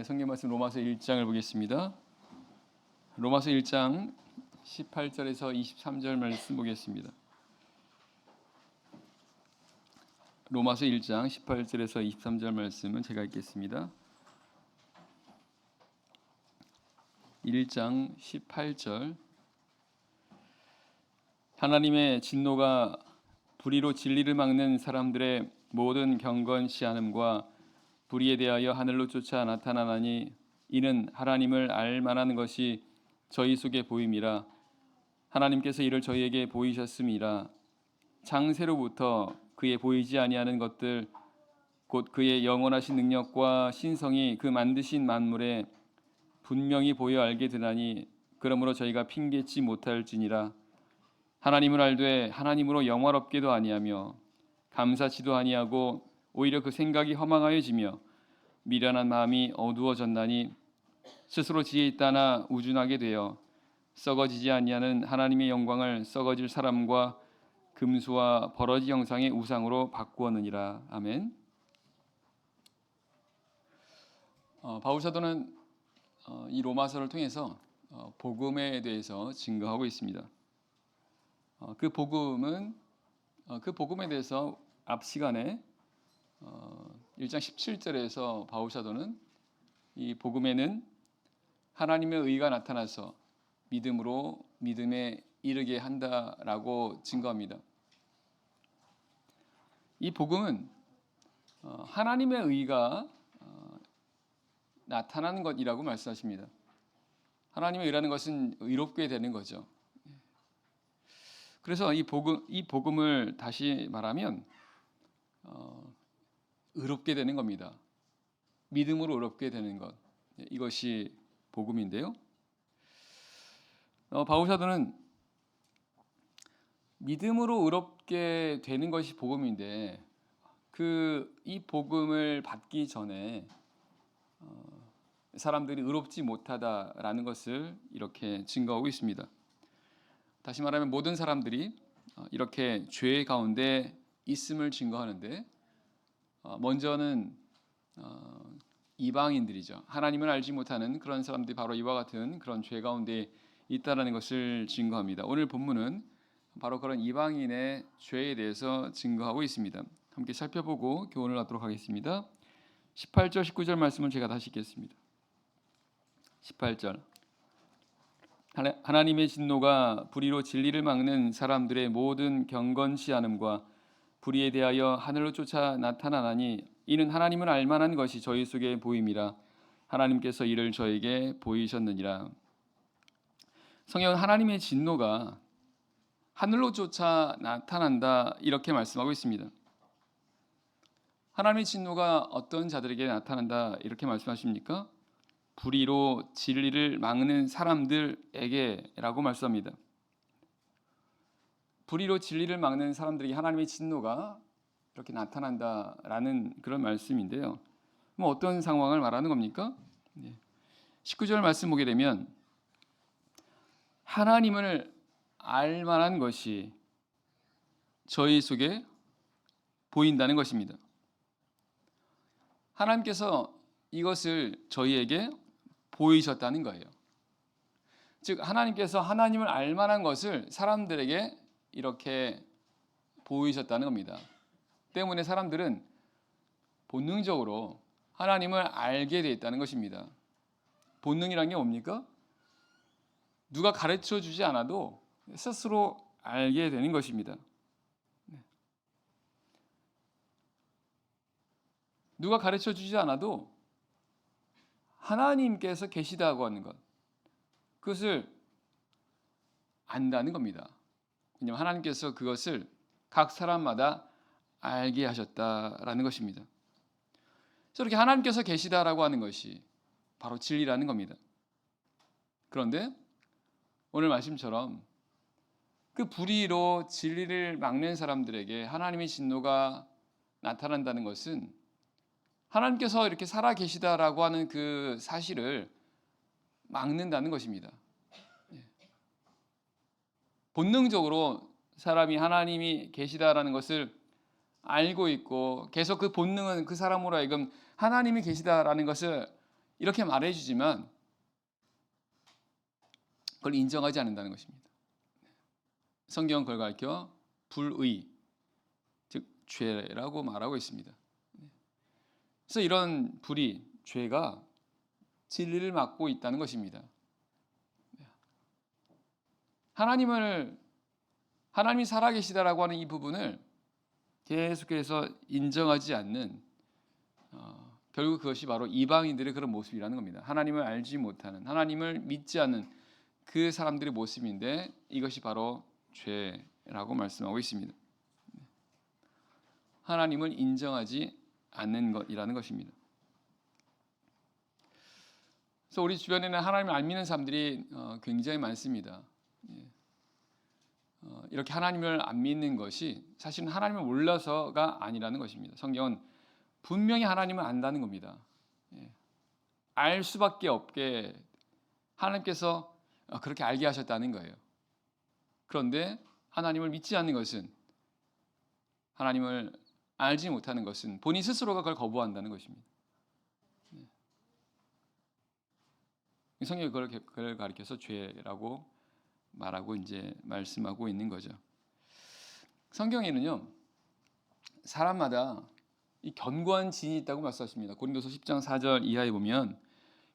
성경 말씀 로마서 1장을 보겠습니다. 로마서 1장 18절에서 23절 말씀 보겠습니다. 로마서 1장 18절에서 23절 말씀은 제가 읽겠습니다. 1장 18절 하나님의 진노가 불의로 진리를 막는 사람들의 모든 경건시한음과 불의에 대하여 하늘로 쫓아 나타나나니 이는 하나님을 알 만한 것이 저희 속에 보임이라. 하나님께서 이를 저희에게 보이셨음이라. 창세로부터 그의 보이지 아니하는 것들 곧 그의 영원하신 능력과 신성이 그 만드신 만물에 분명히 보여 알게 되나니 그러므로 저희가 핑계치 못할지니라. 하나님을 알되 하나님으로 영화롭게도 아니하며 감사치도 아니하고 오히려 그 생각이 허망하여지며 미련한 마음이 어두워졌나니 스스로 지혜 있다나 우준하게 되어 썩어지지 아니하는 하나님의 영광을 썩어질 사람과 금수와 버러지 형상의 우상으로 바꾸었느니라. 아멘. 바울 사도는 이 로마서를 통해서 복음에 대해서 증거하고 있습니다. 그 복음에 대해서 앞 시간에 1장 17절에서 바울 사도는 이 복음에는 하나님의 의가 나타나서 믿음으로 믿음에 이르게 한다라고 증거합니다. 이 복음은 하나님의 의가 나타나는 것이라고 말씀하십니다. 하나님의 의라는 것은 의롭게 되는 거죠. 그래서 이 복음을 다시 말하면 의롭게 되는 겁니다. 믿음으로 의롭게 되는 것, 이것이 복음인데요. 바울 사도는 믿음으로 의롭게 되는 것이 복음인데 이 복음을 받기 전에 사람들이 의롭지 못하다라는 것을 이렇게 증거하고 있습니다. 다시 말하면 모든 사람들이 이렇게 죄 가운데 있음을 증거하는데 먼저는 이방인들이죠. 하나님을 알지 못하는 그런 사람들이 바로 이와 같은 그런 죄 가운데 있다라는 것을 증거합니다. 오늘 본문은 바로 그런 이방인의 죄에 대해서 증거하고 있습니다. 함께 살펴보고 교훈을 하도록 하겠습니다. 18절 19절 말씀을 제가 다시 읽겠습니다. 18절 하나님의 진노가 불의로 진리를 막는 사람들의 모든 경건시한음과 불의에 대하여 하늘로 쫓아 나타나나니 이는 하나님을 알만한 것이 저희 속에 보임이라. 하나님께서 이를 저에게 보이셨느니라. 성경은 하나님의 진노가 하늘로 쫓아 나타난다 이렇게 말씀하고 있습니다. 하나님의 진노가 어떤 자들에게 나타난다 이렇게 말씀하십니까? 불의로 진리를 막는 사람들에게라고 말씀합니다. 불의로 진리를 막는 사람들에게 하나님의 진노가 이렇게 나타난다라는 그런 말씀인데요. 어떤 상황을 말하는 겁니까? 19절 말씀 보게 되면 하나님을 알 만한 것이 저희 속에 보인다는 것입니다. 하나님께서 이것을 저희에게 보이셨다는 거예요. 즉 하나님께서 하나님을 알 만한 것을 사람들에게 이렇게 보이셨다는 겁니다. 때문에 사람들은 본능적으로 하나님을 알게 되어 있다는 것입니다. 본능이란 게 뭡니까? 누가 가르쳐 주지 않아도 스스로 알게 되는 것입니다. 누가 가르쳐 주지 않아도 하나님께서 계시다고 하는 것, 그것을 안다는 겁니다. 왜냐하면 하나님께서 그것을 각 사람마다 알게 하셨다라는 것입니다. 그래서 이렇게 하나님께서 계시다라고 하는 것이 바로 진리라는 겁니다. 그런데 오늘 말씀처럼 그 불의로 진리를 막는 사람들에게 하나님의 진노가 나타난다는 것은 하나님께서 이렇게 살아 계시다라고 하는 그 사실을 막는다는 것입니다. 본능적으로 사람이 하나님이 계시다라는 것을 알고 있고 계속 그 본능은 그 사람으로 하여금 하나님이 계시다라는 것을 이렇게 말해주지만 그걸 인정하지 않는다는 것입니다. 성경은 그걸 가르쳐 불의, 즉 죄라고 말하고 있습니다. 그래서 이런 불의, 죄가 진리를 막고 있다는 것입니다. 하나님이 살아계시다라고 하는 이 부분을 계속해서 인정하지 않는, 결국 그것이 바로 이방인들의 그런 모습이라는 겁니다. 하나님을 알지 못하는, 하나님을 믿지 않는 그 사람들의 모습인데 이것이 바로 죄라고 말씀하고 있습니다. 하나님을 인정하지 않는 것이라는 것입니다. 그래서 우리 주변에는 하나님을 안 믿는 사람들이 굉장히 많습니다. 이렇게 하나님을 안 믿는 것이 사실은 하나님을 몰라서가 아니라는 것입니다. 성경은 분명히 하나님을 안다는 겁니다. 알 수밖에 없게 하나님께서 그렇게 알게 하셨다는 거예요. 그런데 하나님을 믿지 않는 것은, 하나님을 알지 못하는 것은 본인 스스로가 그걸 거부한다는 것입니다. 성경이 그걸 가리켜서 죄라고 말하고 이제 말씀하고 있는 거죠. 성경에는요, 사람마다 이 견고한 진이 있다고 말씀하십니다. 고린도서 10장 4절 이하에 보면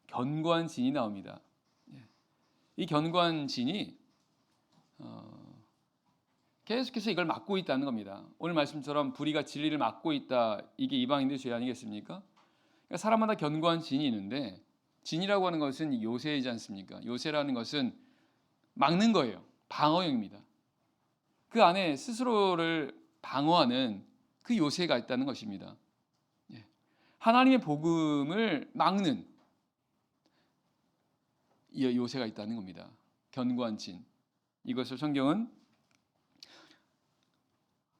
견고한 진이 나옵니다. 이 견고한 진이 계속해서 이걸 막고 있다는 겁니다. 오늘 말씀처럼 불의가 진리를 막고 있다. 이게 이방인들의 죄 아니겠습니까? 그러니까 사람마다 견고한 진이 있는데, 진이라고 하는 것은 요새이지 않습니까? 요새라는 것은 막는 거예요. 방어용입니다. 그 안에 스스로를 방어하는 그 요새가 있다는 것입니다. 하나님의 복음을 막는 이 요새가 있다는 겁니다. 견고한 진. 이것을 성경은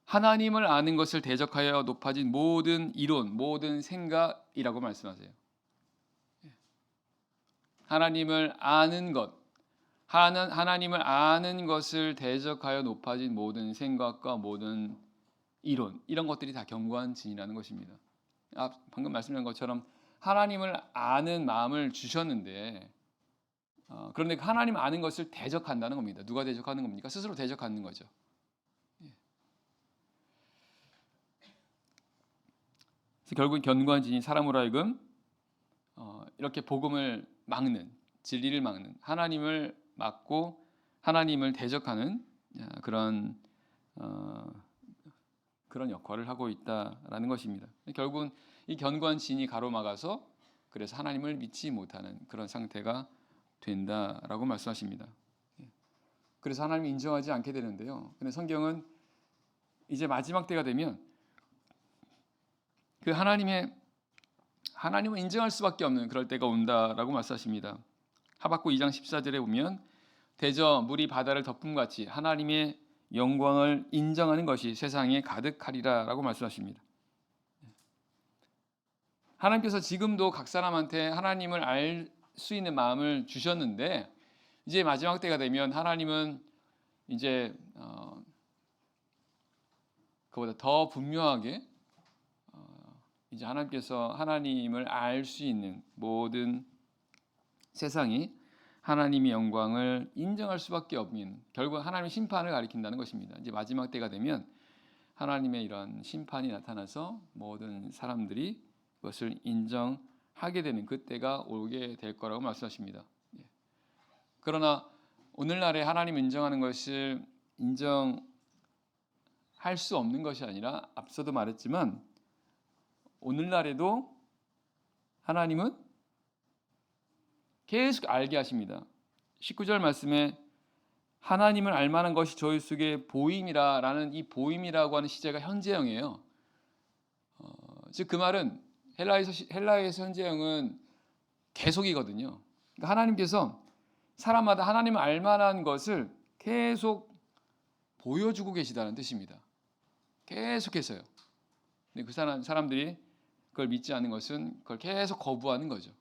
하나님을 아는 것을 대적하여 높아진 모든 이론, 모든 생각이라고 말씀하세요. 하나님을 아는 것, 하나님을 아는 것을 대적하여 높아진 모든 생각과 모든 이론, 이런 것들이 다 견고한 진이라는 것입니다. 방금 말씀드린 것처럼 하나님을 아는 마음을 주셨는데, 그런데 하나님 아는 것을 대적한다는 겁니다. 누가 대적하는 겁니까? 스스로 대적하는 거죠. 그래서 결국 견고한 진이 사람으로 하여금 이렇게 복음을 막는, 진리를 막는, 하나님을 막고 하나님을 대적하는 그런 역할을 하고 있다라는 것입니다. 결국은 이 견고한 진이 가로막아서 그래서 하나님을 믿지 못하는 그런 상태가 된다라고 말씀하십니다. 그래서 하나님을 인정하지 않게 되는데요. 근데 성경은 이제 마지막 때가 되면 그 하나님을 인정할 수밖에 없는 그럴 때가 온다라고 말씀하십니다. 하박국 2장 14절에 보면 대저 물이 바다를 덮음같이 하나님의 영광을 인정하는 것이 세상에 가득하리라라고 말씀하십니다. 하나님께서 지금도 각 사람한테 하나님을 알 수 있는 마음을 주셨는데, 이제 마지막 때가 되면 하나님은 이제 그보다 더 분명하게 이제 하나님께서 하나님을 알 수 있는 모든 세상이 하나님의 영광을 인정할 수밖에 없는, 결국 하나님의 심판을 가리킨다는 것입니다. 이제 마지막 때가 되면 하나님의 이런 심판이 나타나서 모든 사람들이 그것을 인정하게 되는 그때가 오게 될 거라고 말씀하십니다. 그러나 오늘날에 하나님 인정하는 것을 인정할 수 없는 것이 아니라, 앞서도 말했지만 오늘날에도 하나님은 계속 알게 하십니다. 19절 말씀에 하나님을 알만한 것이 저희 속에 보임이라라는 이 보임이라고 하는 시제가 현재형이에요. 즉 그 말은 헬라에서 현재형은 계속이거든요. 그러니까 하나님께서 사람마다 하나님을 알만한 것을 계속 보여주고 계시다는 뜻입니다. 계속해서요. 근데 그 사람들이 그걸 믿지 않는 것은 그걸 계속 거부하는 거죠.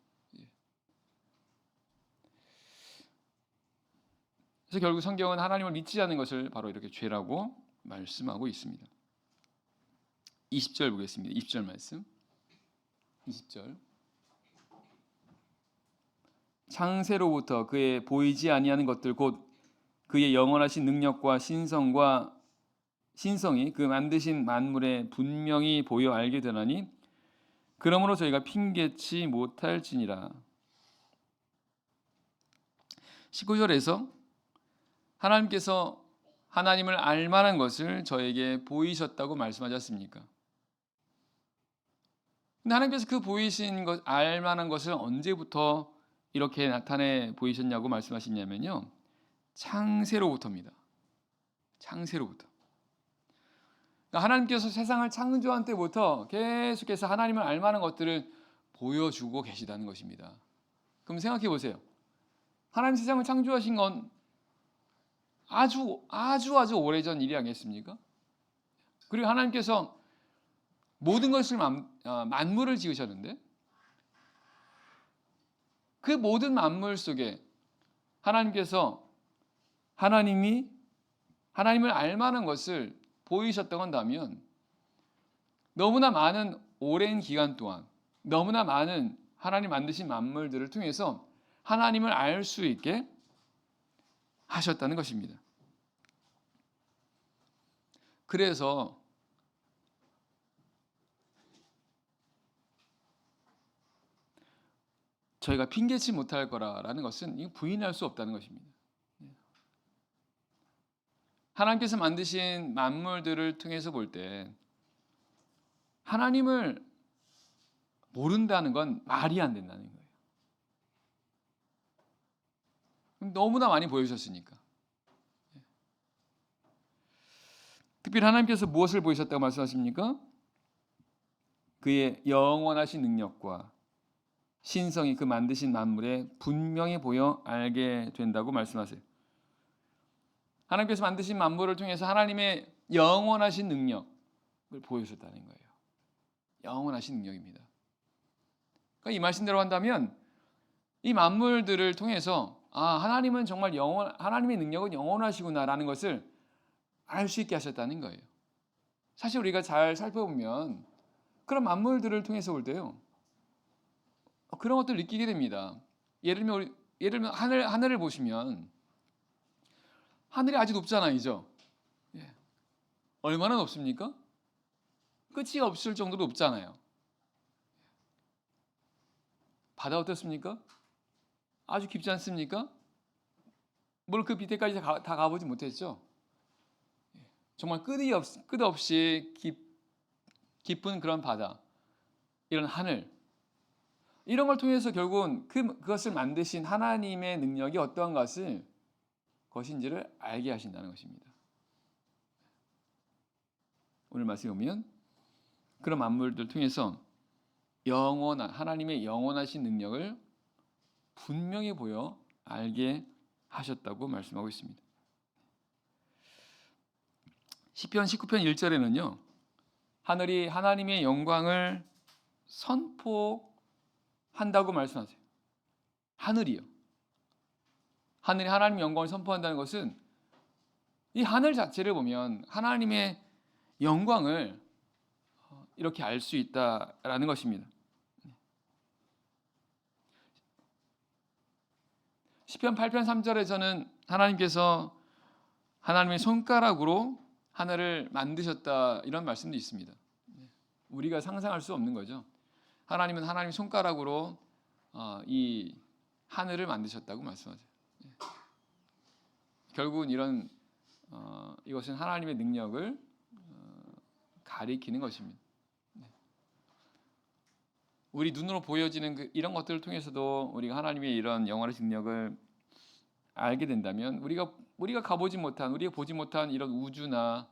그래서 결국 성경은 하나님을 믿지 않는 것을 바로 이렇게 죄라고 말씀하고 있습니다. 20절 보겠습니다. 20절 말씀. 20절. 창세로부터 그의 보이지 아니하는 것들 곧 그의 영원하신 능력과 신성이 그 만드신 만물에 분명히 보여 알게 되나니 그러므로 저희가 핑계치 못할지니라. 19절에서 하나님께서 하나님을 알만한 것을 저에게 보이셨다고 말씀하셨습니까? 근데 하나님께서 그 보이신 것, 알만한 것을 언제부터 이렇게 나타내 보이셨냐고 말씀하시냐면요, 창세로부터입니다. 창세로부터. 그러니까 하나님께서 세상을 창조한 때부터 계속해서 하나님을 알만한 것들을 보여주고 계시다는 것입니다. 그럼 생각해 보세요. 하나님 세상을 창조하신 건 아주 오래전 일이 아니겠습니까? 그리고 하나님께서 모든 것을 만물을 지으셨는데 그 모든 만물 속에 하나님께서 하나님을 알만한 것을 보이셨다고 한다면 너무나 많은 오랜 기간 동안 너무나 많은 하나님 만드신 만물들을 통해서 하나님을 알 수 있게 하셨다는 것입니다. 그래서 저희가 핑계치 못할 거라는 것은 부인할 수 없다는 것입니다. 하나님께서 만드신 만물들을 통해서 볼 때 하나님을 모른다는 건 말이 안 된다는 거예요. 너무나 많이 보여주셨으니까. 특별히 하나님께서 무엇을 보이셨다고 말씀하십니까? 그의 영원하신 능력과 신성이 그 만드신 만물에 분명히 보여 알게 된다고 말씀하세요. 하나님께서 만드신 만물을 통해서 하나님의 영원하신 능력을 보여주셨다는 거예요. 영원하신 능력입니다. 그러니까 이 말씀대로 한다면 이 만물들을 통해서 하나님은 정말 하나님의 능력은 영원하시구나라는 것을 알 수 있게 하셨다는 거예요. 사실 우리가 잘 살펴보면 그런 만물들을 통해서 볼 때요, 그런 것들을 느끼게 됩니다. 예를 들면 하늘을 보시면 하늘이 아주 높잖아요, 그죠? 예. 얼마나 높습니까? 끝이 없을 정도로 높잖아요. 바다 어떻습니까? 아주 깊지 않습니까? 물론 그 밑에까지 다 가보지 못했죠. 정말 끝없이 깊은 그런 바다, 이런 하늘, 이런 걸 통해서 결국은 그것을 만드신 하나님의 능력이 어떠한 것인지를 알게 하신다는 것입니다. 오늘 말씀에 보면 그런 만물들 통해서 하나님의 영원하신 능력을 분명히 보여 알게 하셨다고 말씀하고 있습니다. 시편 19편 1절에는요. 하늘이 하나님의 영광을 선포한다고 말씀하세요. 하늘이요. 하늘이 하나님의 영광을 선포한다는 것은 이 하늘 자체를 보면 하나님의 영광을 이렇게 알 수 있다라는 것입니다. 시편 8편 3절에서는 하나님께서 하나님의 손가락으로 하늘을 만드셨다 이런 말씀도 있습니다. 우리가 상상할 수 없는 거죠. 하나님은 하나님의 손가락으로 이 하늘을 만드셨다고 말씀하세요. 결국은 이것은 하나님의 능력을 가리키는 것입니다. 우리 눈으로 보여지는 이런 것들을 통해서도 우리가 하나님의 이런 영원한 능력을 알게 된다면 우리가 가보지 못한, 우리가 보지 못한 이런 우주나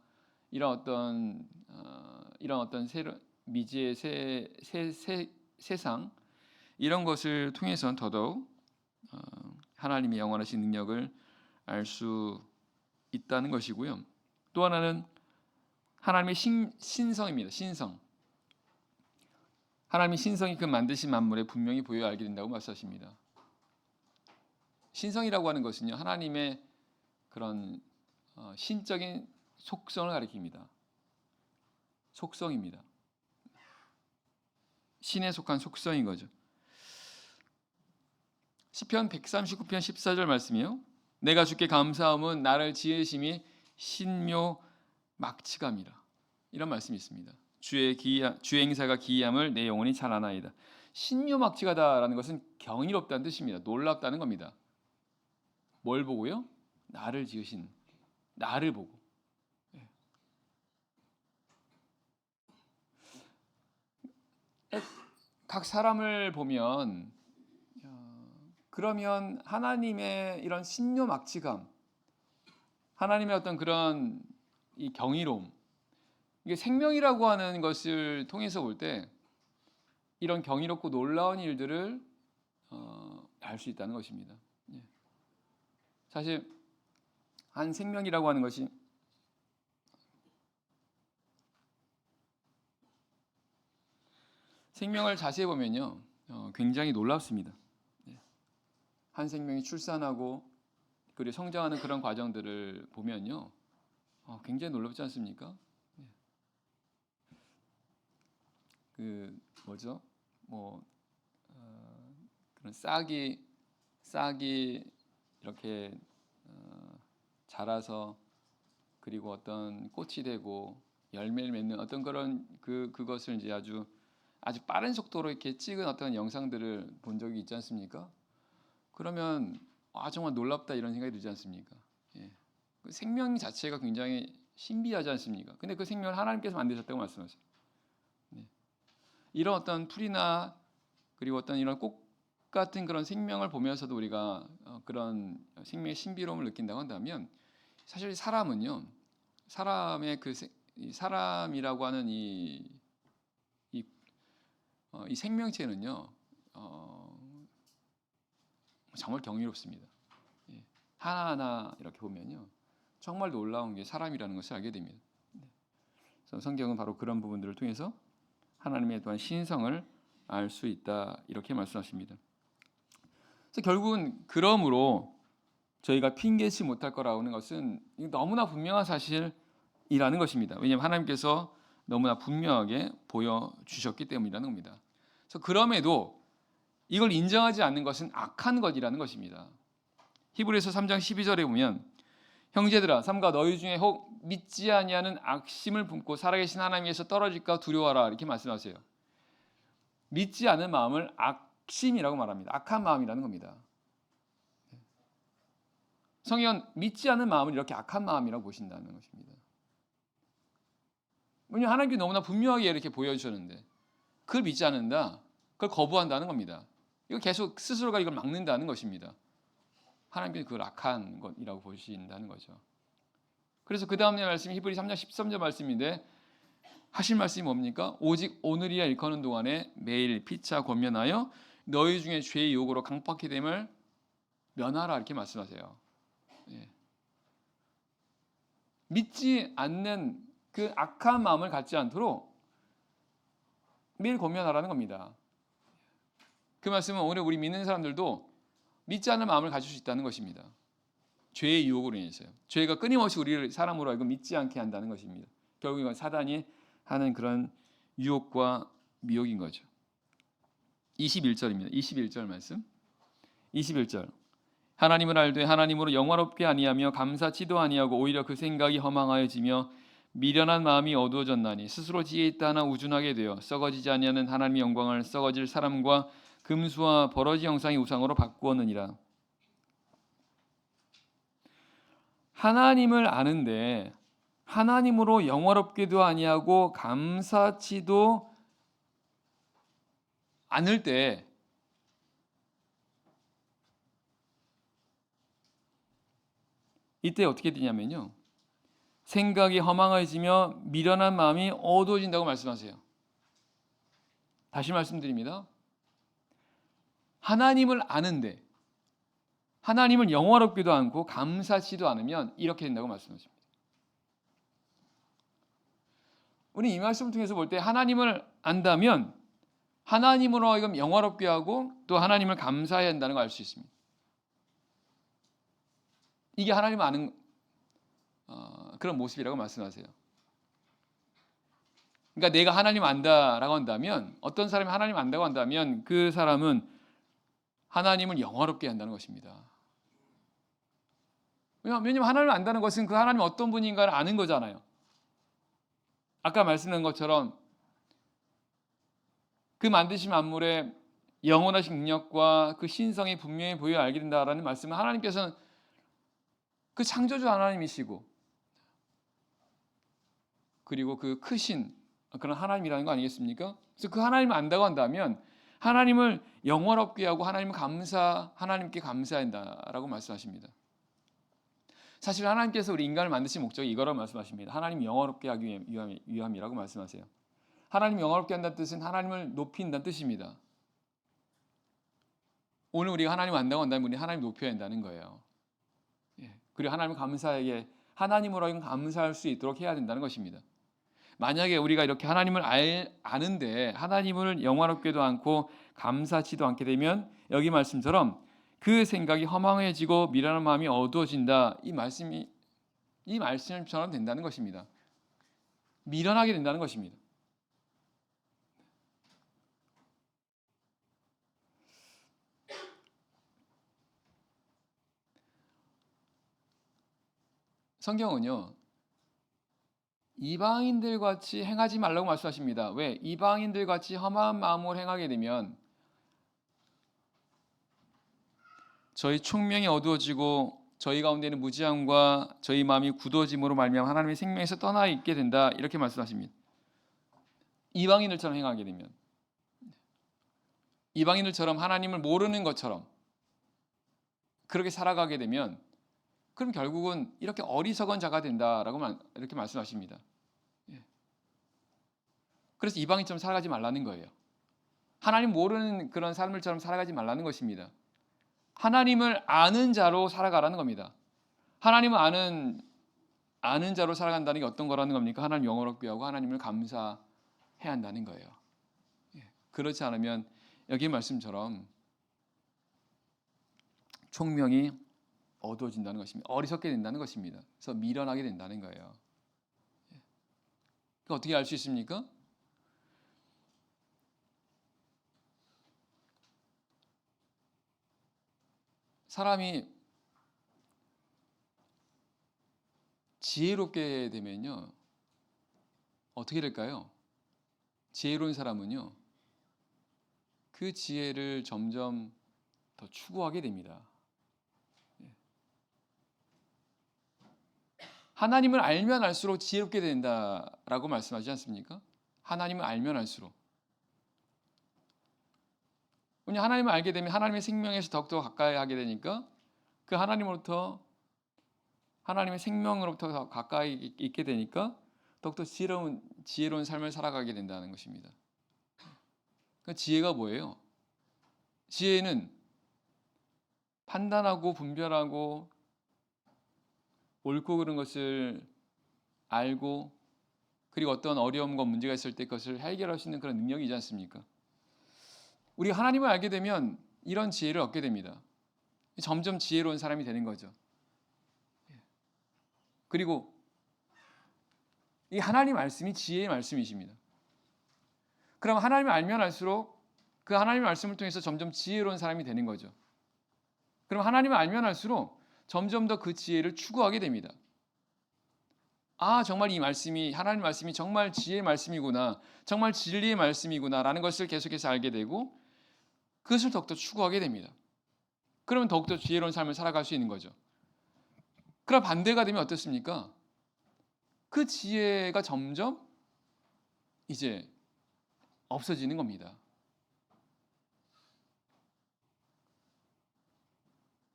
이런 어떤 미지의 세상, 이런 것을 통해서는 더더욱 하나님의 영원하신 능력을 알 수 있다는 것이고요. 또 하나는 하나님의 신성입니다. 신성. 하나님의 신성이 그 만드신 만물에 분명히 보여 알게 된다고 말씀하십니다. 신성이라고 하는 것은요, 하나님의 그런 신적인 속성을 가리킵니다. 속성입니다. 신에 속한 속성인 거죠. 시편 139편 14절 말씀이요. 내가 주께 감사함은 나를 지으심이 신묘막치감이라. 이런 말씀이 있습니다. 주의 행사가 기이함을 내 영혼이 잘 아나이다. 신묘막치가다라는 것은 경이롭다는 뜻입니다. 놀랍다는 겁니다. 뭘 보고요? 나를 지으신, 나를 보고. 각 사람을 보면 그러면 하나님의 이런 신묘막치감, 하나님의 어떤 그런 이 경이로움, 이게 생명이라고 하는 것을 통해서 볼 때 이런 경이롭고 놀라운 일들을 알 수 있다는 것입니다. 사실 한 생명이라고 하는 것이 생명을 자세히 보면요, 굉장히 놀랍습니다. 한 생명이 출산하고 그리고 성장하는 그런 과정들을 보면요, 굉장히 놀랍지 않습니까? 그 뭐죠? 그런 싹이 이렇게 자라서 그리고 어떤 꽃이 되고 열매를 맺는 어떤 그런 그것을 이제 아주 빠른 속도로 이렇게 찍은 어떤 영상들을 본 적이 있지 않습니까? 그러면 정말 놀랍다 이런 생각이 들지 않습니까? 그 생명 자체가 굉장히 신비하지 않습니까? 근데 그 생명을 하나님께서 만드셨다고 말씀하세요. 이런 어떤 풀이나 그리고 어떤 이런 꽃 같은 그런 생명을 보면서도 우리가 그런 생명의 신비로움을 느낀다고 한다면 사실 사람은요, 사람의 사람이라고 하는 이 생명체는요, 정말 경이롭습니다. 하나하나 이렇게 보면요, 정말 놀라운 게 사람이라는 것을 알게 됩니다. 그래서 성경은 바로 그런 부분들을 통해서 하나님의 또한 신성을 알 수 있다 이렇게 말씀하십니다. 그래서 결국은 그러므로 저희가 핑계치 못할 거라고 하는 것은 너무나 분명한 사실이라는 것입니다. 왜냐하면 하나님께서 너무나 분명하게 보여주셨기 때문이라는 겁니다. 그래서 그럼에도 이걸 인정하지 않는 것은 악한 것이라는 것입니다. 히브리서 3장 12절에 보면 형제들아 삼가 너희 중에 혹 믿지 아니하는 악심을 품고 살아계신 하나님께서 떨어질까 두려워하라 이렇게 말씀하세요. 믿지 않은 마음을 악심이라고 말합니다. 악한 마음이라는 겁니다. 성경은 믿지 않는 마음을 이렇게 악한 마음이라고 보신다는 것입니다. 왜냐하면 하나님께 너무나 분명하게 이렇게 보여주셨는데 그걸 믿지 않는다, 그걸 거부한다는 겁니다. 이거 계속 스스로가 이걸 막는다는 것입니다. 하나님께서 그걸 악한 것이라고 보신다는 거죠. 그래서 그 다음에 말씀이 히브리 3장 13절 말씀인데 하실 말씀이 뭡니까? 오직 오늘이야 일컫는 동안에 매일 피차 권면하여 너희 중에 죄의 유혹으로 강팍히 됨을 면하라 이렇게 말씀하세요. 믿지 않는 그 악한 마음을 갖지 않도록 매일 권면하라는 겁니다. 그 말씀은 오늘 우리 믿는 사람들도 믿지 않는 마음을 가질 수 있다는 것입니다. 죄의 유혹으로 인해서요. 죄가 끊임없이 우리를 사람으로 하여금 믿지 않게 한다는 것입니다. 결국 이건 사단이 하는 그런 유혹과 미혹인 거죠. 21절입니다. 21절 말씀. 21절. 하나님을 알되 하나님으로 영화롭게 아니하며 감사치도 아니하고 오히려 그 생각이 허망하여지며 미련한 마음이 어두워졌나니 스스로 지혜 있다 하나 우준하게 되어 썩어지지 아니하는 하나님의 영광을 썩어질 사람과 금수와 버러지 형상의 우상으로 바꾸었느니라. 하나님을 아는데 하나님으로 영화롭게도 아니하고 감사치도 않을 때 이때 어떻게 되냐면요, 생각이 허망해지며 미련한 마음이 어두워진다고 말씀하세요. 다시 말씀드립니다. 하나님을 아는데 하나님을 영화롭기도 않고 감사치도 않으면 이렇게 된다고 말씀하십니다. 우리 이 말씀을 통해서 볼 때 하나님을 안다면 하나님으로 하여금 영화롭게 하고 또 하나님을 감사해야 한다는 걸 알 수 있습니다. 이게 하나님을 아는 그런 모습이라고 말씀하세요. 그러니까 내가 하나님 안다라고 한다면, 어떤 사람이 하나님 안다고 한다면 그 사람은 하나님을 영화롭게 한다는 것입니다. 왜냐하면 하나님을 안다는 것은 그 하나님이 어떤 분인가를 아는 거잖아요. 아까 말씀드린 것처럼 그 만드신 만물의 영원하신 능력과 그 신성이 분명히 보여 알게 된다라는 말씀은 하나님께서는 그 창조주 하나님이시고 그리고 그 크신 그런 하나님이라는 거 아니겠습니까? 그래서 그 하나님을 안다고 한다면 하나님을 영원롭게 하고 하나님께 감사한다라고 말씀하십니다. 사실 하나님께서 우리 인간을 만드신 목적이 이거라고 말씀하십니다. 하나님 영원롭게 하기 위함이라고 말씀하세요. 하나님 영원롭게 한다는 뜻은 하나님을 높인다는 뜻입니다. 오늘 우리가 하나님을 안다고 한다면 우리 하나님 높여야 한다는 거예요. 그리고 하나님으로 하여금 감사할 수 있도록 해야 된다는 것입니다. 만약에 우리가 이렇게 하나님을 아는데 하나님을 영화롭게도 않고 감사치도 않게 되면 여기 말씀처럼 그 생각이 허망해지고 미련한 마음이 어두워진다. 이 말씀처럼 된다는 것입니다. 미련하게 된다는 것입니다. 성경은요, 이방인들 같이 행하지 말라고 말씀하십니다. 왜? 이방인들 같이 험한 마음으로 행하게 되면 저희 총명이 어두워지고 저희 가운데는 무지함과 저희 마음이 굳어짐으로 말미암아 하나님의 생명에서 떠나 있게 된다. 이렇게 말씀하십니다. 이방인들처럼 행하게 되면, 이방인들처럼 하나님을 모르는 것처럼 그렇게 살아가게 되면 그럼 결국은 이렇게 어리석은 자가 된다라고 이렇게 말씀하십니다. 그래서 이방인처럼 살아가지 말라는 거예요. 하나님 모르는 그런 삶을처럼 살아가지 말라는 것입니다. 하나님을 아는 자로 살아가라는 겁니다. 하나님을 아는 자로 살아간다는 게 어떤 거라는 겁니까? 하나님 영원롭게 하고 하나님을 감사해야 한다는 거예요. 그렇지 않으면 여기 말씀처럼 총명이 어두워진다는 것입니다. 어리석게 된다는 것입니다. 그래서 미련하게 된다는 거예요. 어떻게 알 수 있습니까? 사람이 지혜롭게 되면요 어떻게 될까요? 지혜로운 사람은요 그 지혜를 점점 더 추구하게 됩니다. 하나님을 알면 알수록 지혜롭게 된다라고 말씀하지 않습니까? 하나님을 알면 알수록. 왜냐하면 하나님을 알게 되면 하나님의 생명에서 더욱더 가까이 하게 되니까 그 하나님의 생명으로부터 더 가까이 있게 되니까 더욱더 지혜로운 삶을 살아가게 된다는 것입니다. 그러니까 지혜가 뭐예요? 지혜는 판단하고 분별하고 옳고 그른 것을 알고 그리고 어떤 어려움과 문제가 있을 때 그것을 해결할 수 있는 그런 능력이지 않습니까? 우리가 하나님을 알게 되면 이런 지혜를 얻게 됩니다. 점점 지혜로운 사람이 되는 거죠. 그리고 이 하나님 말씀이 지혜의 말씀이십니다. 그럼 하나님을 알면 알수록 그 하나님의 말씀을 통해서 점점 지혜로운 사람이 되는 거죠. 그럼 하나님을 알면 알수록 점점 더 그 지혜를 추구하게 됩니다. 아, 정말 이 말씀이 하나님 말씀이 정말 지혜의 말씀이구나. 정말 진리의 말씀이구나라는 것을 계속해서 알게 되고 그것을 더욱더 추구하게 됩니다. 그러면 더욱더 지혜로운 삶을 살아갈 수 있는 거죠. 그럼 반대가 되면 어떻습니까? 그 지혜가 점점 이제 없어지는 겁니다.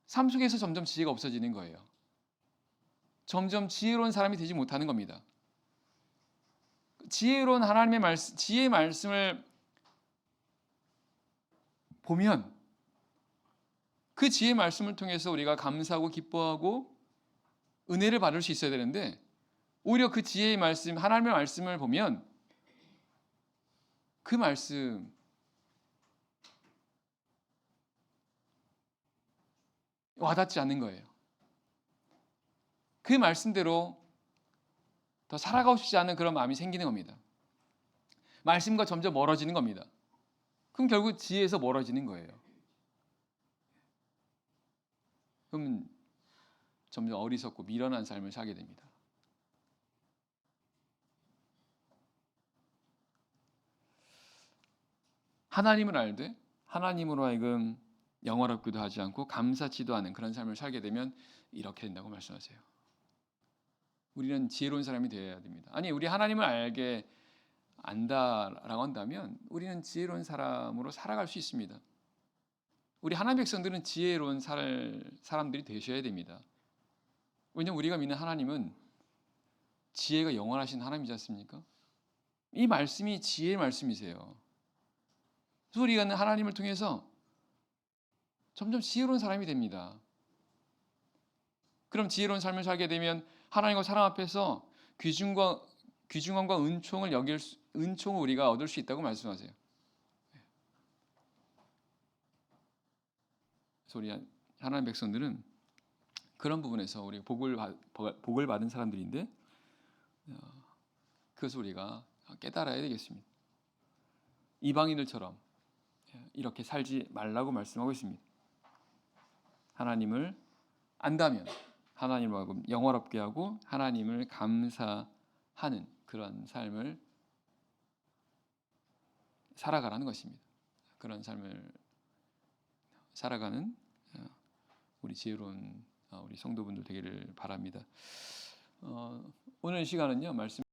삶 속에서 점점 지혜가 없어지는 거예요. 점점 지혜로운 사람이 되지 못하는 겁니다. 지혜로운 하나님의 말씀, 지혜의 말씀을 보면 그 지혜의 말씀을 통해서 우리가 감사하고 기뻐하고 은혜를 받을 수 있어야 되는데 오히려 그 지혜의 말씀, 하나님의 말씀을 보면 그 말씀 와닿지 않는 거예요. 그 말씀대로 더 살아가고 싶지 않은 그런 마음이 생기는 겁니다. 말씀과 점점 멀어지는 겁니다. 그럼 결국 지혜에서 멀어지는 거예요. 그러면 점점 어리석고 미련한 삶을 살게 됩니다. 하나님을 알되 하나님으로 하여금 영화롭기도 하지 않고 감사치도 않은 그런 삶을 살게 되면 이렇게 된다고 말씀하세요. 우리는 지혜로운 사람이 되어야 됩니다. 아니, 우리 하나님을 알게 안다라고 한다면 우리는 지혜로운 사람으로 살아갈 수 있습니다. 우리 하나님 백성들은 지혜로운 사람들이 되셔야 됩니다. 왜냐하면 우리가 믿는 하나님은 지혜가 영원하신 하나님이지 않습니까? 이 말씀이 지혜의 말씀이세요. 그래서 우리가 하나님을 통해서 점점 지혜로운 사람이 됩니다. 그럼 지혜로운 삶을 살게 되면 하나님과 사람 앞에서 귀중함과 은총을 우리가 얻을 수 있다고 말씀하세요. 그래서 우리 하나님 백성들은 그런 부분에서 우리 복을 받은 사람들인데 그것을 우리가 깨달아야 되겠습니다. 이방인들처럼 이렇게 살지 말라고 말씀하고 있습니다. 하나님을 안다면 하나님을 하고 영화롭게 하고 하나님을 감사하는 그런 삶을 살아가라는 것입니다. 그런 삶을 살아가는 우리 지혜로운 우리 성도분들 되기를 바랍니다. 오늘 시간은요 말씀